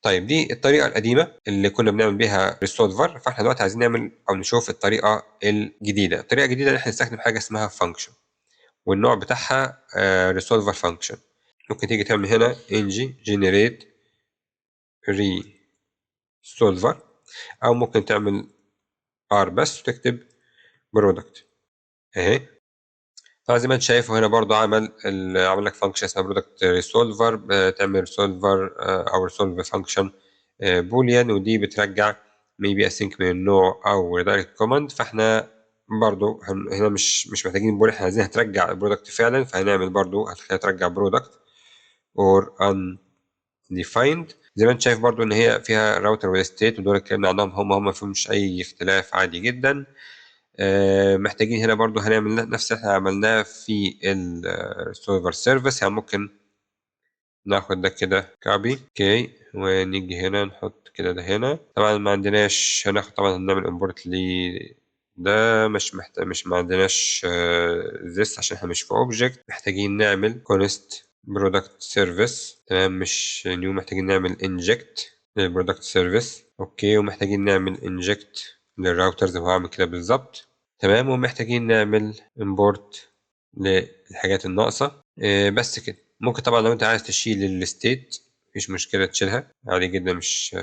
طيب دي الطريقة القديمة اللي كنا بنعمل بيها ريسولفر، فاحنا دلوقتي عايزين نعمل أو نشوف الطريقة الجديدة. الطريقة الجديدة إن احنا نستخدم حاجة اسمها function، والنوع بتاعها resolver function. ممكن تيجي تعمل هنا ng generate resolver، أو ممكن تعمل r بس وتكتب product أهي. فزي ما انت شايفه هنا برضو عمل لك فانكشن اسمها برودكت ريسولفر، تعمل ريسولفر او ريسولف فانكشن بوليان، ودي بترجع ميبي اسync من النوع او ريدايركت كوماند. فاحنا برضو هنا مش محتاجين بول، احنا عايزينها ترجع البرودكت فعلا، فهنعمل برضو هتخليها ترجع برودكت or undefined. زي ما انت شايف برضو ان هي فيها راوتر والستيت، ودول اتكلمنا عنهم، هم فيهمش اي اختلاف، عادي جدا. محتاجين هنا برضو هنعمل نفس اللي احنا عملناه في السيرفر سيرفيس. يعني ممكن ناخد ده كده كوبي اوكي، ونيجي هنا نحط كده ده هنا. طبعا ما عندناش هناخد، طبعا هنعمل امبورت ده مش ما عندناش this عشان احنا مش في اوبجكت. محتاجين نعمل كونست برودكت سيرفيس، تمام، مش نيو. محتاجين نعمل انجكت للبرودكت سيرفيس اوكي، ومحتاجين نعمل انجكت للراوتر زي ما هعمل كده بالظبط، تمام. ومحتاجين نعمل import للحاجات الناقصة. بس كده. ممكن طبعا لو انت عايز تشيل الستيت مفيش مشكلة تشيلها عادي جدا، مفيش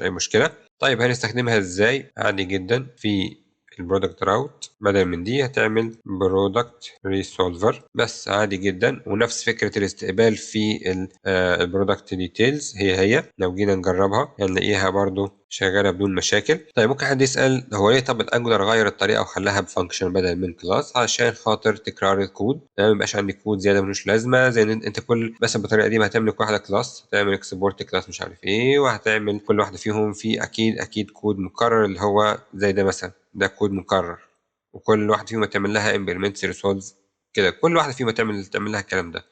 أي مشكلة. طيب هنستخدمها ازاي؟ عادي جدا في البرودكت راوت، بدل من دي هتعمل برودكت ريسولفر بس، عادي جدا. ونفس فكرة الاستقبال في البرودكت ديتيلز هي لو جينا نجربها هنلاقيها برضو شغالة بدون مشاكل. طيب ممكن حد يسأل هو ليه طب الانجولار غير الطريقة وخلاها بفانكشن بدل من كلاس؟ عشان خاطر تكرار الكود، ما يبقاش عندي كود زيادة ملوش لازمة. زي ان انت كل مثلا بالطريقة دي هتعمل واحدة كلاس، هتعمل اكسبورت كلاس مش عارف ايه، وهتعمل كل واحدة فيهم في اكيد كود مكرر، اللي هو زي ده مثلا، ده كود مكرر، وكل واحدة فيهم هتعمل لها implement resolve كده، كل واحدة فيهم تعمل لها الكلام ده.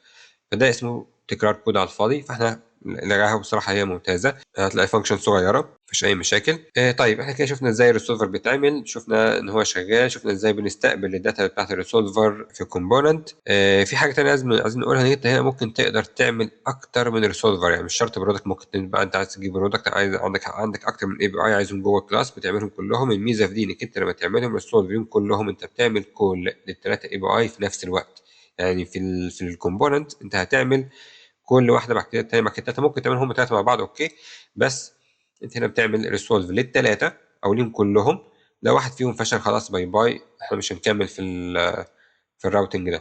فده اسمه تكرار كود على الفاضي. فاحنا لغاها بصراحه هي ممتازه، هتلاقي فانكشن صغيره مفيش اي مشاكل. طيب احنا كده شفنا ازاي الريسولفر بيتعمل، شفنا ان هو شغال، شفنا ازاي بنستقبل الداتا بتاعت الريسولفر في كومبوننت. في حاجه ثانيه عايزين نقولها، ان انت هنا ممكن تقدر تعمل اكتر من ريسولفر، يعني مش شرط برودكت. ممكن تبقى انت عايز تجيب برودكت، عندك اكتر من اي بي اي عايزهم جوه كلاس، بتعملهم كلهم. الميزه في دي انك انت لما تعملهم ريسولفر كلهم انت بتعمل كل للثلاثه اي بي اي في نفس الوقت. يعني في الكومبوننت انت هتعمل كل واحده بعد كده التانيه بعد كده التالته، ممكن تعمل هم ثلاثه مع بعض اوكي، بس انت هنا بتعمل ريسولف للثلاثه او ليهم كلهم. لو واحد فيهم فشل خلاص باي باي، احنا مش هنكمل في الراوتنج ده.